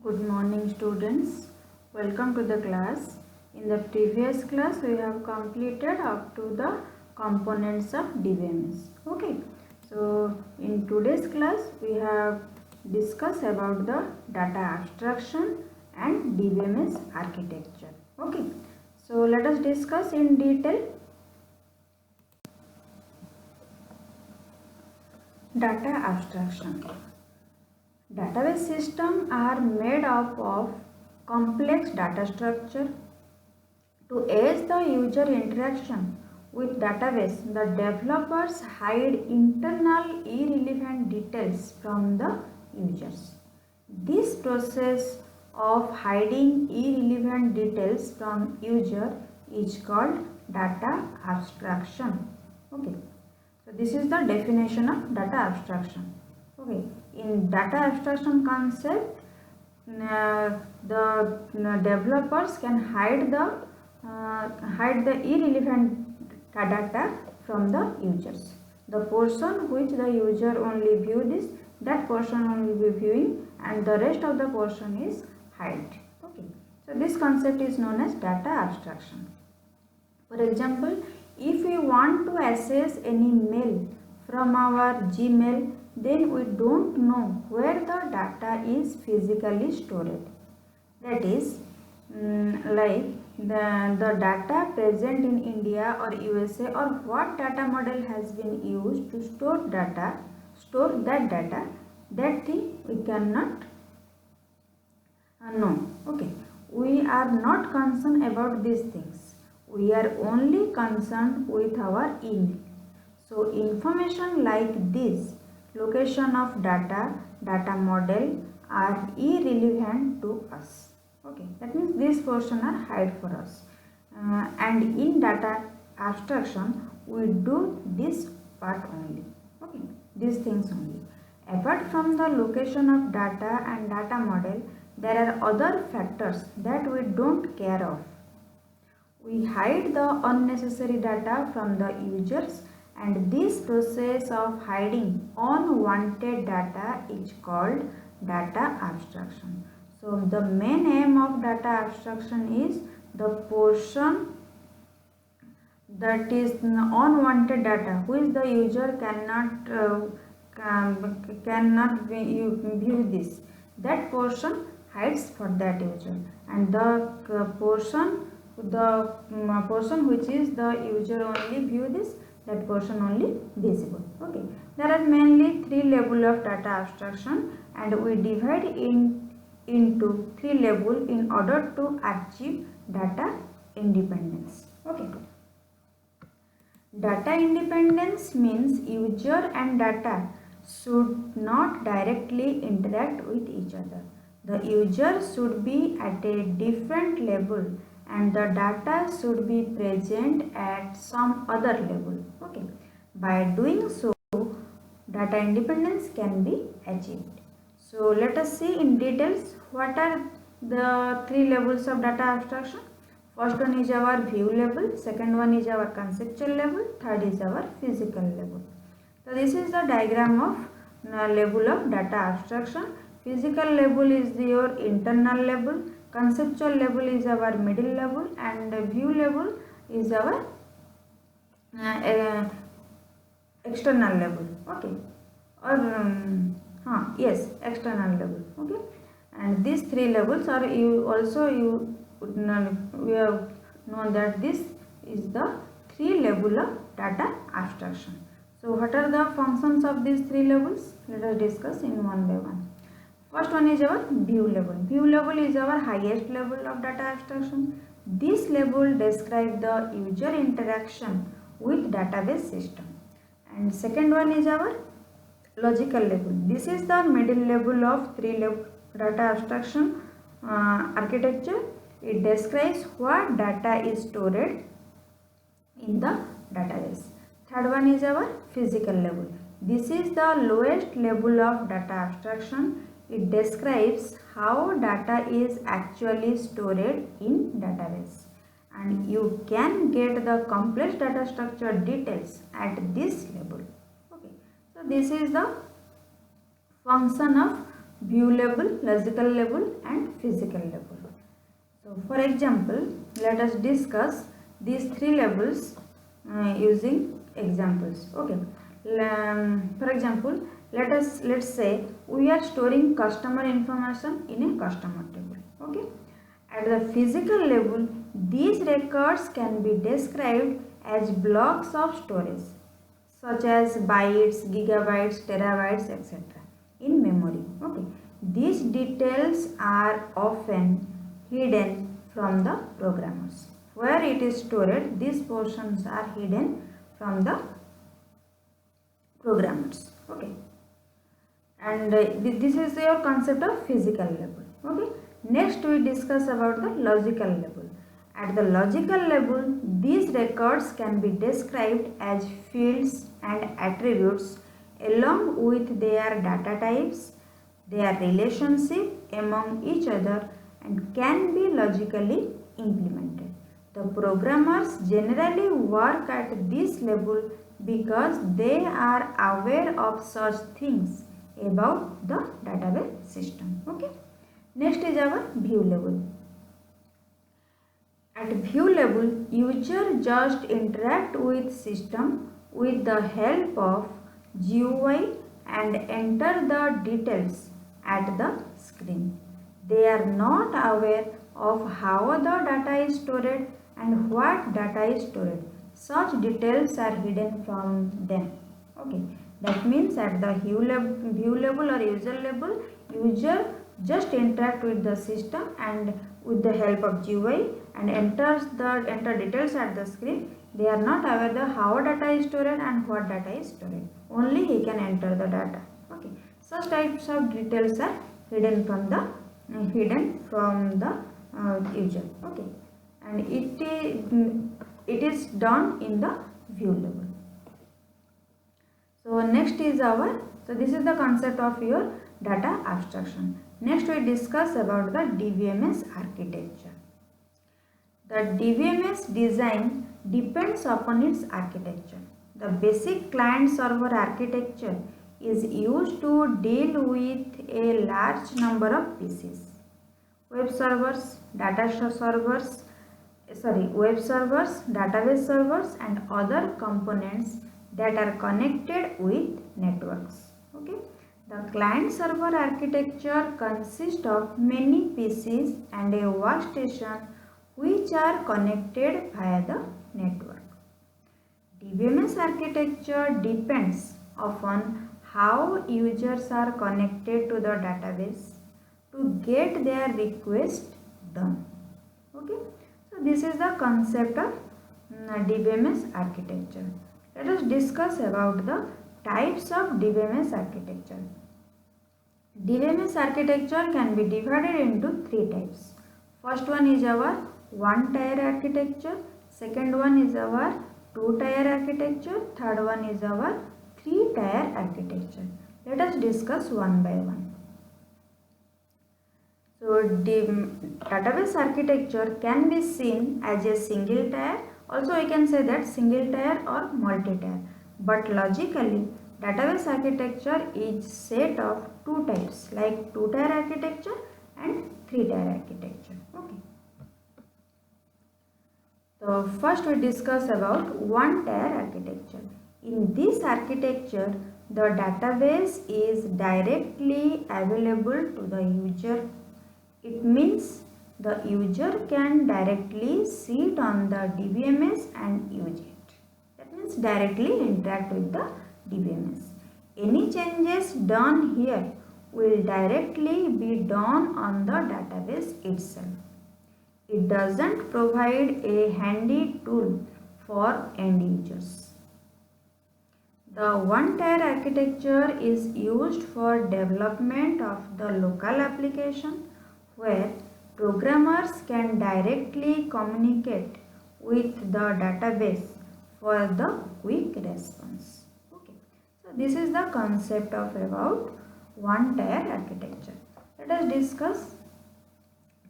Good morning students. Welcome to the class. In the previous class we have completed up to the components of DBMS. Okay. So in today's class we have discussed about the data abstraction and DBMS architecture. Okay. So let us discuss in detail data abstraction. Database systems are made up of complex data structure. To aid the user interaction with database, the developers hide internal irrelevant details from the users. This process of hiding irrelevant details from user is called data abstraction. Okay. So this is the definition of data abstraction. Okay. In data abstraction concept, the developers can hide the irrelevant data from the users. The portion which the user only view this, that portion only will be viewing, and the rest of the portion is hide. Okay. So this concept is known as data abstraction. For example, if we want to access any mail from our Gmail, then we don't know where the data is physically stored. That is, like the data present in India or USA, or what data model has been used to store that data, that thing we cannot know. Okay, we are not concerned about these things. We are only concerned with our email. So information like this, location of data, data model, are irrelevant to us. Okay, that means this portion are hide for us. And in data abstraction, we do this part only. Okay, these things only. Apart from the location of data and data model, there are other factors that we don't care of. We hide the unnecessary data from the users, and this process of hiding unwanted data is called data abstraction. So the main aim of data abstraction is the portion that is unwanted data which the user cannot view this. That portion hides for that user, and the portion which is the user only view this, that portion only visible. Okay, there are mainly three levels of data abstraction, and we divide into three levels in order to achieve data independence. Okay, data independence means user and data should not directly interact with each other. The user should be at a different level and the data should be present at some other level. Okay, by doing so, data independence can be achieved. So let us see in details what are the three levels of data abstraction. First one is our view level, second one is our conceptual level, third is our physical level. So this is the diagram of level of data abstraction. Physical level is your internal level, conceptual level is our middle level, and view level is our external level. Okay, or yes, external level. Okay, and these three levels are we have known that this is the three level of data abstraction. So what are the functions of these three levels? Let us discuss in one by one. First one is our view level. View level is our highest level of data abstraction. This level describes the user interaction with database system. And second one is our logical level. This is the middle level of three level data abstraction architecture. It describes what data is stored in the database. Third one is our physical level. This is the lowest level of data abstraction. It describes how data is actually stored in database, and you can get the complex data structure details at this level. Okay, so this is the function of view level, logical level and physical level. So for example, let us discuss these three levels using examples. Okay. For example, let's say we are storing customer information in a customer table. Okay. At the physical level, these records can be described as blocks of storage such as bytes, gigabytes, terabytes, etc. in memory. Okay. These details are often hidden from the programmers. Where it is stored, these portions are hidden from the programmers. Okay. And this is your concept of physical level. Okay. Next we discuss about the logical level. At the logical level, these records can be described as fields and attributes along with their data types, their relationship among each other, and can be logically implemented. The programmers generally work at this level because they are aware of such things about the database system. Okay. Next is our view level. At view level, user just interact with system with the help of GUI and enter the details at the screen. They are not aware of how the data is stored and what data is stored. Such details are hidden from them. Okay, that means at the view level or user level, user just interact with the system and with the help of GUI and enter details at the screen. They are not aware of how data is stored and what data is stored. Only he can enter the data. Okay, such types of details are hidden from the user. Okay, and it is done in the view level. So next is this is the concept of your data abstraction. Next we discuss about the DBMS architecture. The DBMS design depends upon its architecture. The basic client-server architecture is used to deal with a large number of PCs. Web servers, database servers and other components that are connected with networks. Okay. The client-server architecture consists of many PCs and a workstation which are connected via the network. DBMS architecture depends upon how users are connected to the database to get their request done. Okay, so this is the concept of DBMS architecture. Let us discuss about the types of DBMS architecture. DBMS architecture can be divided into three types. First one is our one-tier architecture, second one is our two-tier architecture, third one is our three-tier architecture. Let us discuss one by one. So database architecture can be seen as a single tier. Also we can say that single tier or multi-tier. But logically, database architecture is set of two types like two-tier architecture and three-tier architecture. Okay. So first we discuss about one-tier architecture. In this architecture, the database is directly available to the user. It means the user can directly sit on the DBMS and use it. That means directly interact with the DBMS. Any changes done here will directly be done on the database itself. It doesn't provide a handy tool for end users. The one-tier architecture is used for development of the local application where programmers can directly communicate with the database for the quick response. Okay. So this is the concept of about one-tier architecture. Let us discuss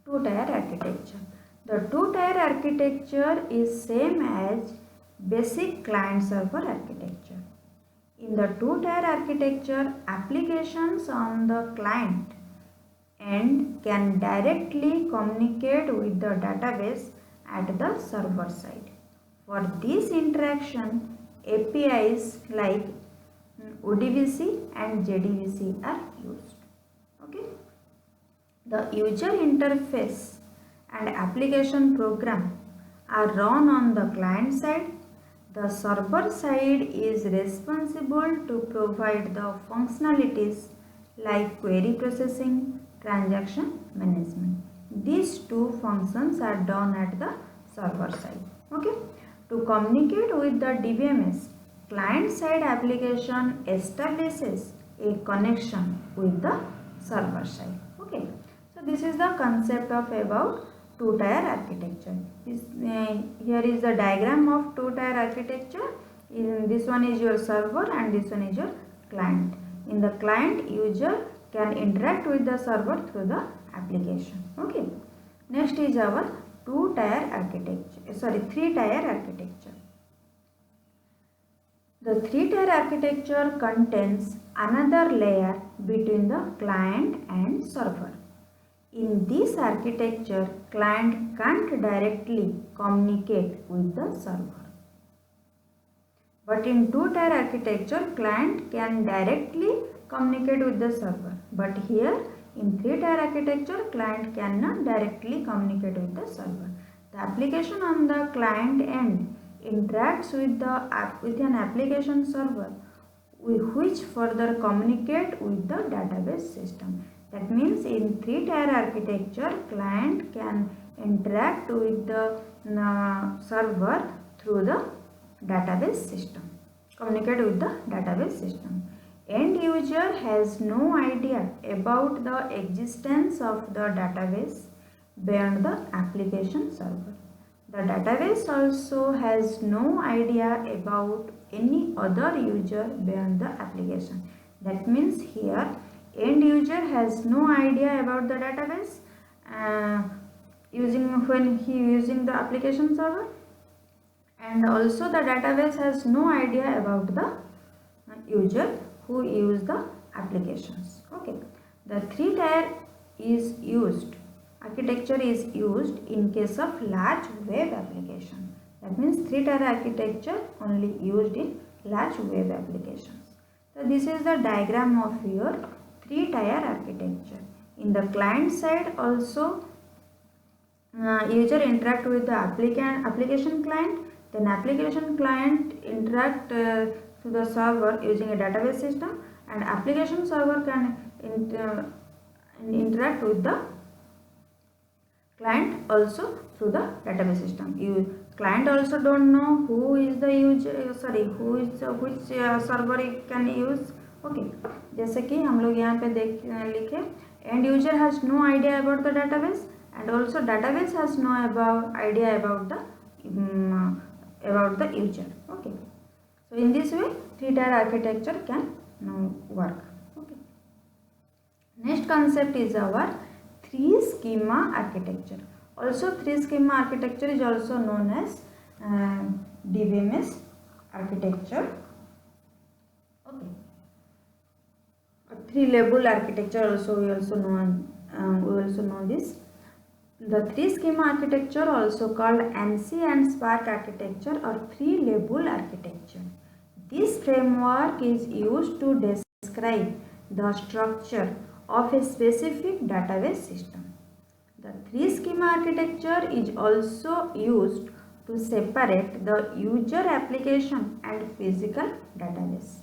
two-tier architecture. The two-tier architecture is same as basic client-server architecture. In the two-tier architecture, applications on the client and can directly communicate with the database at the server side. For this interaction, APIs like ODBC and JDBC are used. Okay. The user interface and application program are run on the client side. The server side is responsible to provide the functionalities like query processing, transaction management. These two functions are done at the server side. Okay. To communicate with the DBMS, client side application establishes a connection with the server side. Okay. So this is the concept of about two-tier architecture. Here is the diagram of two-tier architecture. This one is your server and this one is your client. In the client, user can interact with the server through the application. Okay. Next is our three-tier architecture. The three-tier architecture contains another layer between the client and server. In this architecture, client can't directly communicate with the server. But in two-tier architecture, client can directly communicate with the server. But here in three-tier architecture, client cannot directly communicate with the server. The application on the client end interacts with an application server which further communicate with the database system. That means in three-tier architecture, client can interact with the server through the database system, communicate with the database system. End user has no idea about the existence of the database beyond the application server. The database also has no idea about any other user beyond the application. That means here end user has no idea about the database when he using the application server, and also the database has no idea about the user who use the applications. Okay, the three-tier architecture is used in case of large web application. That means three-tier architecture only used in large web applications. So this is the diagram of your three-tier architecture. In the client side also user interact with the application client, then application client interact to the server using a database system, and application server can interact with the client also through the database system. Client also don't know who is the user, which server it can use. Okay, जैसे कि हम लोग यहाँ पे लिखे end user has no idea about the database and also database has no idea about the user. Okay, so in this way three-tier architecture can work. Okay, next concept is our three schema architecture. Also three schema architecture is also known as DBMS architecture. Okay, three level architecture also we also know this. The three schema architecture, also called ANSI and Spark architecture or three level architecture. This framework is used to describe the structure of a specific database system. The three schema architecture is also used to separate the user application and physical database.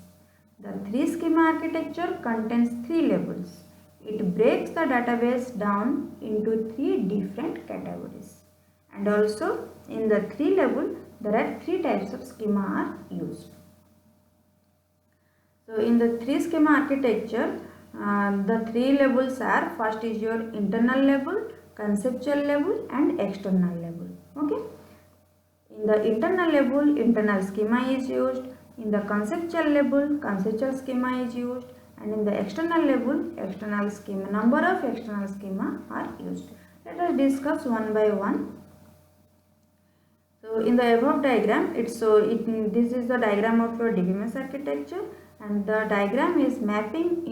The three schema architecture contains three levels. It breaks the database down into three different categories. And also in the three level there are three types of schema are used. So in the three schema architecture, the three levels are: first is your internal level, conceptual level and external level. Okay, in the internal level, internal schema is used. In the conceptual level, conceptual schema is used, and in the external level, external schema, number of external schema are used. Let us discuss one by one. So in the above diagram, this is the diagram of your DBMS architecture, and the diagram is mapping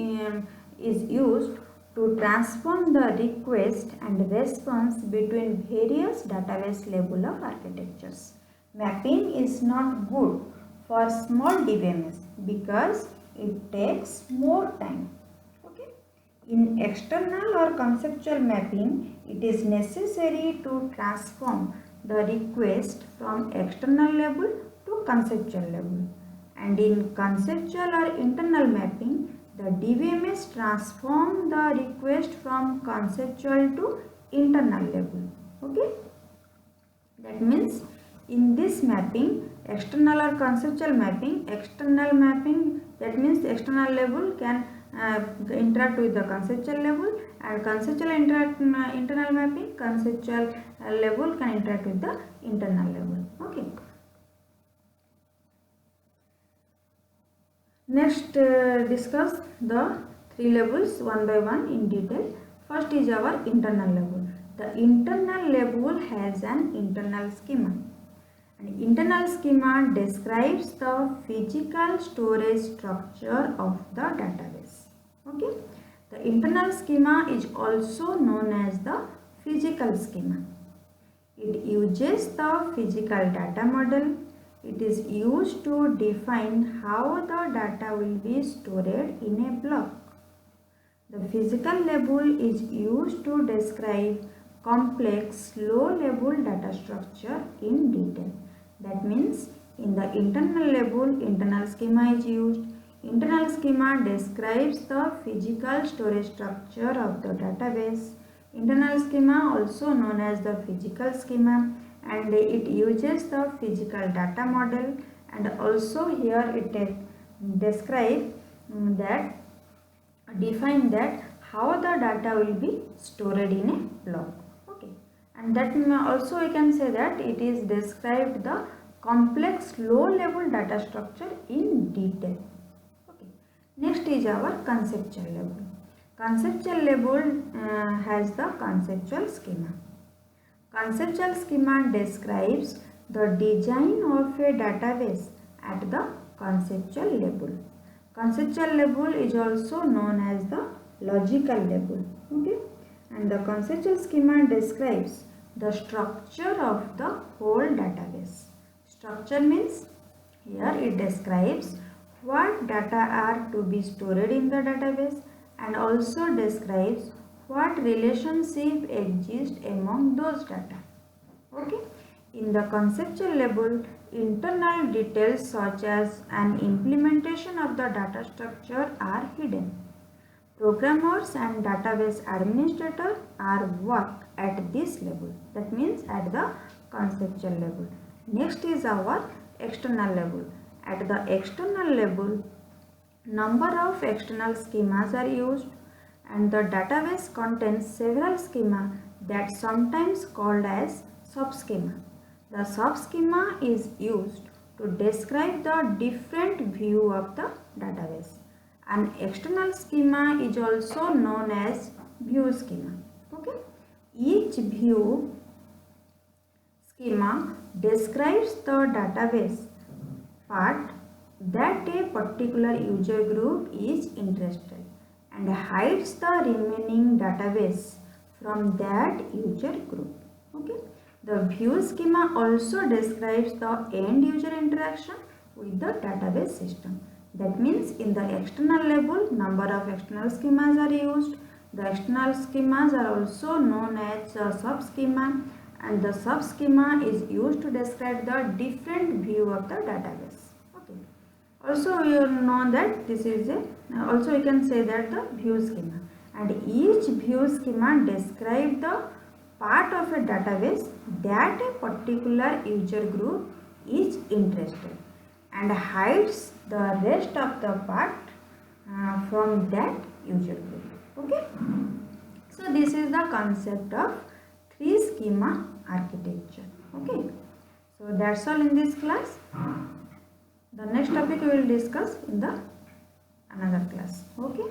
is used to transform the request and response between various database level of architectures. Mapping is not good for small DBMS because it takes more time. Okay. In external or conceptual mapping, it is necessary to transform the request from external level to conceptual level. And in conceptual or internal mapping, the DBMS transform the request from conceptual to internal level. Okay. That means in this mapping, external or conceptual mapping, that means the external level can interact with the conceptual level, and conceptual internal mapping, conceptual level can interact with the internal level. Okay. Next, discuss the three levels one by one in detail. First is our internal level. The internal level has an internal schema. An internal schema describes the physical storage structure of the database. Okay. The internal schema is also known as the physical schema. It uses the physical data model. It is used to define how the data will be stored in a block. The physical level is used to describe complex low-level data structure in detail. That means in the internal level, internal schema is used. Internal schema describes the physical storage structure of the database. Internal schema, also known as the physical schema, and it uses the physical data model, and also here it describe that define that how the data will be stored in a block. Okay, and that also we can say that it is described the complex low level data structure in detail. Okay, next is our conceptual level. Conceptual level has the conceptual schema. Conceptual schema describes the design of a database at the conceptual level. Conceptual level is also known as the logical level. Okay, and the conceptual schema describes the structure of the whole database. Structure means here it describes what data are to be stored in the database, and also describes what relationship exists among those data. Okay, in the conceptual level, internal details such as an implementation of the data structure are hidden. Programmers and database administrators are work at this level. That means at the conceptual level. Next is our external level. At the external level, number of external schemas are used, and the database contains several schemas that sometimes called as subschema. The subschema is used to describe the different view of the database. An external schema is also known as view schema. Okay, each view schema describes the database part that a particular user group is interested and hides the remaining database from that user group. Okay, the view schema also describes the end user interaction with the database system. That means in the external level, number of external schemas are used. The external schemas are also known as subschema, and the subschema is used to describe the different view of the database. Okay. Also, you know that this is a also you can say that the view schema, and each view schema describes the part of a database that a particular user group is interested and hides the rest of the part from that user group. Okay, so this is the concept of three schema architecture. Okay, so that's all in this class. The next topic we will discuss in the another class. Okay.